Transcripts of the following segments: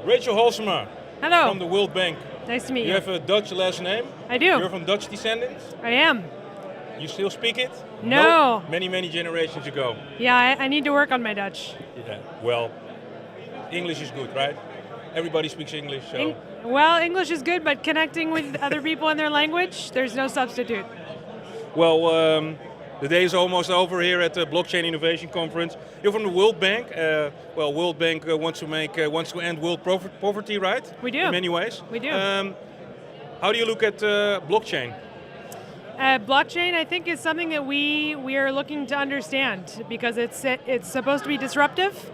Rachel Halsema. Hello. From the World Bank. Nice to meet you. You have a Dutch last name. I do. You're from Dutch descendants. I am. You still speak it? No. Many generations ago. Yeah, I need to work on my Dutch. Yeah. Well, English is good, right? Everybody speaks English, so. Well, English is good, but connecting with other people in their language, there's no substitute. Well, the day is almost over here at the Blockchain Innovation Conference. You're from the World Bank. World Bank wants to end world poverty, right? We do. In many ways. We do. How do you look at blockchain? Blockchain, I think, is something that we are looking to understand because it's supposed to be disruptive.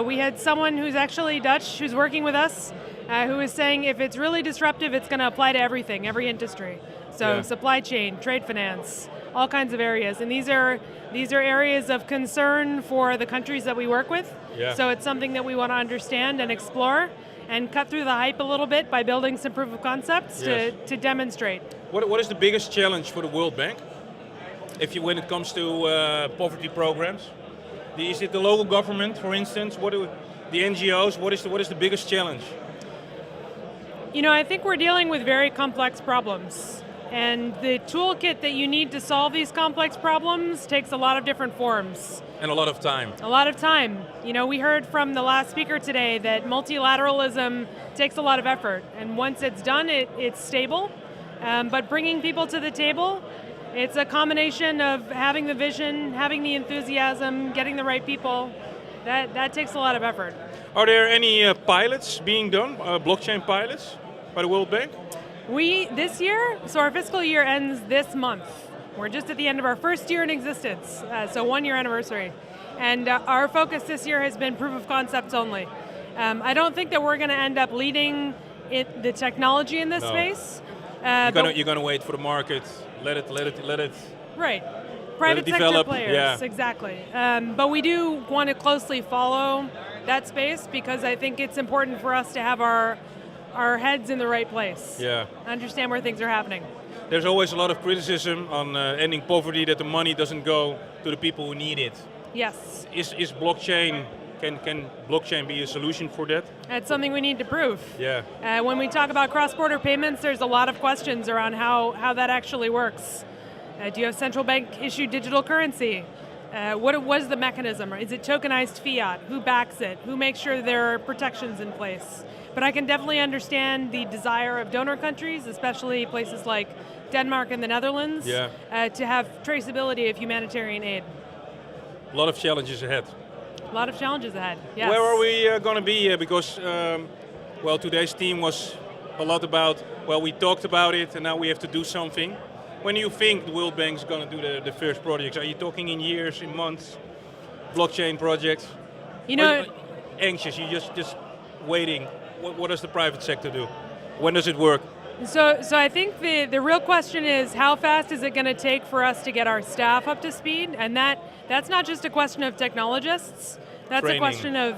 We had someone who's actually Dutch who's working with us who is saying if it's really disruptive, it's going to apply to everything, every industry. So supply chain, trade finance, all kinds of areas. And these are areas of concern for the countries that we work with. Yeah. So it's something that we want to understand and explore and cut through the hype a little bit by building some proof of concepts to demonstrate. What is the biggest challenge for the World Bank when it comes to poverty programs? Is it the local government, for instance? The NGOs? What is the biggest challenge? I think we're dealing with very complex problems. And the toolkit that you need to solve these complex problems takes a lot of different forms. And a lot of time. A lot of time. We heard from the last speaker today that multilateralism takes a lot of effort. And once it's done, it's stable. But bringing people to the table, it's a combination of having the vision, having the enthusiasm, getting the right people. That takes a lot of effort. Are there any pilots being done, blockchain pilots, by the World Bank? This year, so our fiscal year ends this month. We're just at the end of our first year in existence, so 1 year anniversary. And our focus this year has been proof of concepts only. I don't think that we're going to end up leading the technology in this space. You're going to wait for the market, let it. Right. Private sector players, exactly. But we do want to closely follow that space because I think it's important for us to have our heads in the right place. Yeah. Understand where things are happening. There's always a lot of criticism on ending poverty, that the money doesn't go to the people who need it. Yes. Is blockchain, can blockchain be a solution for that? That's something we need to prove. Yeah. When we talk about cross-border payments, there's a lot of questions around how that actually works. Do you have central bank issued digital currency? What is the mechanism? Is it tokenized fiat? Who backs it? Who makes sure there are protections in place? But I can definitely understand the desire of donor countries, especially places like Denmark and the Netherlands, to have traceability of humanitarian aid. A lot of challenges ahead. A lot of challenges ahead, yes. Where are we going to be? Because, today's theme was a lot about, we talked about it and now we have to do something. When do you think the World Bank is going to do the first projects? Are you talking in years, in months? Blockchain projects? Anxious, you just waiting. What does the private sector do? When does it work? So I think the real question is how fast is it going to take for us to get our staff up to speed? And that's not just a question of technologists. That's a question of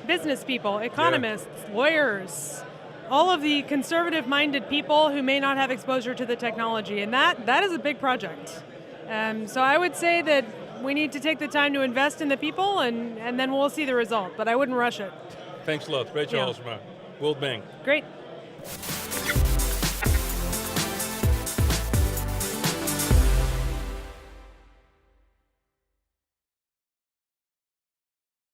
business people, economists, lawyers, all of the conservative-minded people who may not have exposure to the technology. And that is a big project. So I would say that we need to take the time to invest in the people and then we'll see the result. But I wouldn't rush it. Thanks a lot. Rachel Halsema, World Bank. Great.